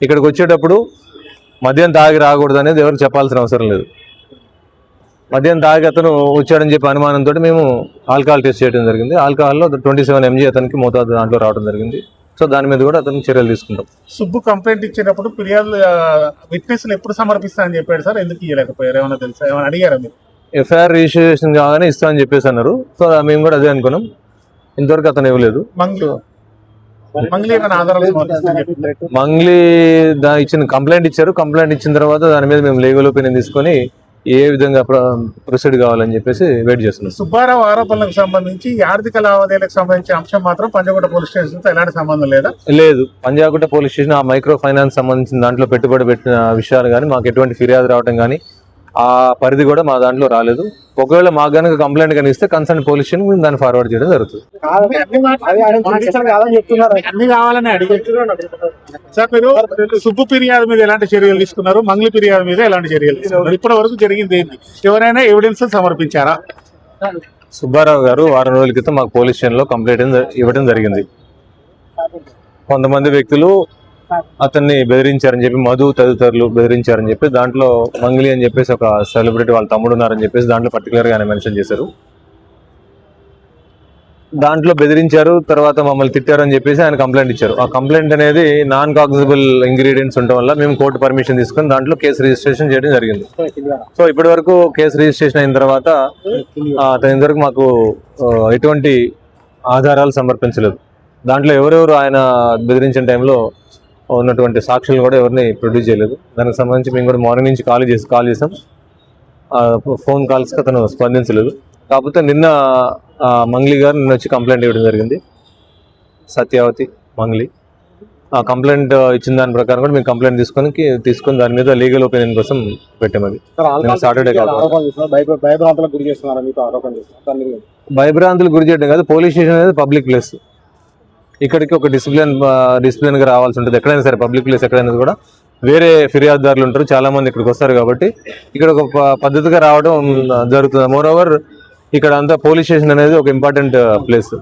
ఇక్కడికి వచ్చేటప్పుడు మద్యం తాగి రాకూడదు అనేది ఎవరికి చెప్పాల్సిన అవసరం లేదు. మద్యం తాగి అతను వచ్చాడని చెప్పి అనుమానంతో మేము ఆల్కహాల్ టెస్ట్ చేయడం జరిగింది. ఆల్కహాల్లో 27 mg అతనికి మోతాదు దాంట్లో రావడం జరిగింది. సో దాని మీద కూడా అతనికి చర్యలు తీసుకుంటాం. సుబ్బు కంప్లైంట్ ఇచ్చేటప్పుడు ఫిర్యాదు విట్నెస్లు ఎప్పుడు సమర్పిస్తా అని చెప్పాడు సార్, ఎందుకు ఇవ్వలేకపోయారు? ఏమైనా తెలుసా, ఏమైనా అడిగారా మీరు? ఎఫ్ఐఆర్ రిజిస్ట్రేషన్ కాగానే ఇస్తా అని చెప్పేసి అన్నారు. సో మేము కూడా అదే అనుకున్నాం. ఇంతవరకు అతను ఇవ్వలేదు. మంగ్లీ ఇచ్చిన కంప్లైంట్ ఇచ్చారు. కంప్లైంట్ ఇచ్చిన తర్వాత దాని మీద మేము లీగల్ ఒపీనియన్ తీసుకొని ఏ విధంగా ప్రొసీడ్ కావాలని చెప్పేసి వెయిట్ చేస్తున్నాం. సుబ్బారావు ఆరోపణలకు సంబంధించి ఆర్థిక లావాదేవీలకు సంబంధించిన అంశం మాత్రం పంజాగుట్ట పోలీస్ స్టేషన్ తో ఎలాంటి సంబంధం లేదా? లేదు, పంజాగుట్ట పోలీస్ స్టేషన్ ఆ మైక్రో ఫైనాన్స్ సంబంధించిన దాంట్లో పెట్టుబడి పెట్టిన విషయాలు కానీ మాకు ఎటువంటి ఫిర్యాదు రావడం కానీ ఆ పరిధి కూడా మా దాంట్లో రాలేదు. ఒకవేళ మాకు కనుక కంప్లైంట్ కానీ ఇస్తే కన్సర్న్ పోలీస్ స్టేషన్ మేము దాన్ని ఫార్వర్డ్ చేయడం జరుగుతుంది. అన్ని కావాలని అడిగారు సార్. మీరు సుబ్బు ఫిర్యాదు మీద ఎలాంటి చర్యలు తీసుకున్నారు? మంగ్లీ ఫిర్యాదు మీద ఎలాంటి చర్యలు తీసుకున్నారు? ఇప్పటి వరకు జరిగింది ఏంటి? ఎవరైనా ఎవిడెన్స్ సమర్పించారా? సుబ్బారావు గారు వారం రోజుల క్రితం మాకు పోలీస్ స్టేషన్లో కంప్లైంట్ ఇవ్వడం జరిగింది. కొంతమంది వ్యక్తులు అతన్ని బెదిరించారని చెప్పి, మధు తదితరులు బెదిరించారని చెప్పి, దాంట్లో మంగ్లీ అని చెప్పేసి ఒక సెలబ్రిటీ వాళ్ళ తమ్ముడు ఉన్నారని చెప్పేసి దాంట్లో పర్టికులర్గా ఆయన మెన్షన్ చేశారు. దాంట్లో బెదిరించారు, తర్వాత మమ్మల్ని తిట్టారని చెప్పేసి ఆయన కంప్లైంట్ ఇచ్చారు. ఆ కంప్లైంట్ అనేది నాన్ కాగ్నిజబుల్ ఇంగ్రీడియంట్స్ ఉండడం వల్ల మేము కోర్టు పర్మిషన్ తీసుకుని దాంట్లో కేసు రిజిస్ట్రేషన్ చేయడం జరిగింది. సో ఇప్పటి వరకు కేసు రిజిస్ట్రేషన్ అయిన తర్వాత అతని ఇంతవరకు మాకు ఎటువంటి ఆధారాలు సమర్పించలేదు. దాంట్లో ఎవరెవరు ఆయన బెదిరించిన టైంలో ఉన్నటువంటి సాక్షులు కూడా ఎవరిని ప్రొడ్యూస్ చేయలేదు. దానికి సంబంధించి మేము కూడా మార్నింగ్ నుంచి కాల్ చేసాం. ఫోన్ కాల్స్కి అతను స్పందించలేదు. కాకపోతే నిన్న మంగ్లీ గారు నిన్న వచ్చి కంప్లైంట్ ఇవ్వడం జరిగింది. సత్యావతి మంగ్లీ ఆ కంప్లైంట్ ఇచ్చిన దాని ప్రకారం కూడా మేము కంప్లైంట్ తీసుకొని దాని మీద లీగల్ ఒపీనియన్ కోసం పెట్టామది. సాటర్డే భయభ్రాంతులు గురి చేయడం కాదు, పోలీస్ స్టేషన్ అనేది పబ్లిక్ ప్లేస్. ఇక్కడికి ఒక డిసిప్లిన్గా రావాల్సి ఉంటుంది. ఎక్కడైనా సరే పబ్లిక్ ప్లేస్ ఎక్కడైనా కూడా వేరే ఫిర్యాదుదారులు ఉంటారు, చాలా మంది ఇక్కడికి వస్తారు. కాబట్టి ఇక్కడ ఒక పద్ధతిగా రావడం జరుగుతుంది. మోర్ ఓవర్ ఇక్కడ అంతా పోలీస్ స్టేషన్ అనేది ఒక ఇంపార్టెంట్ ప్లేస్.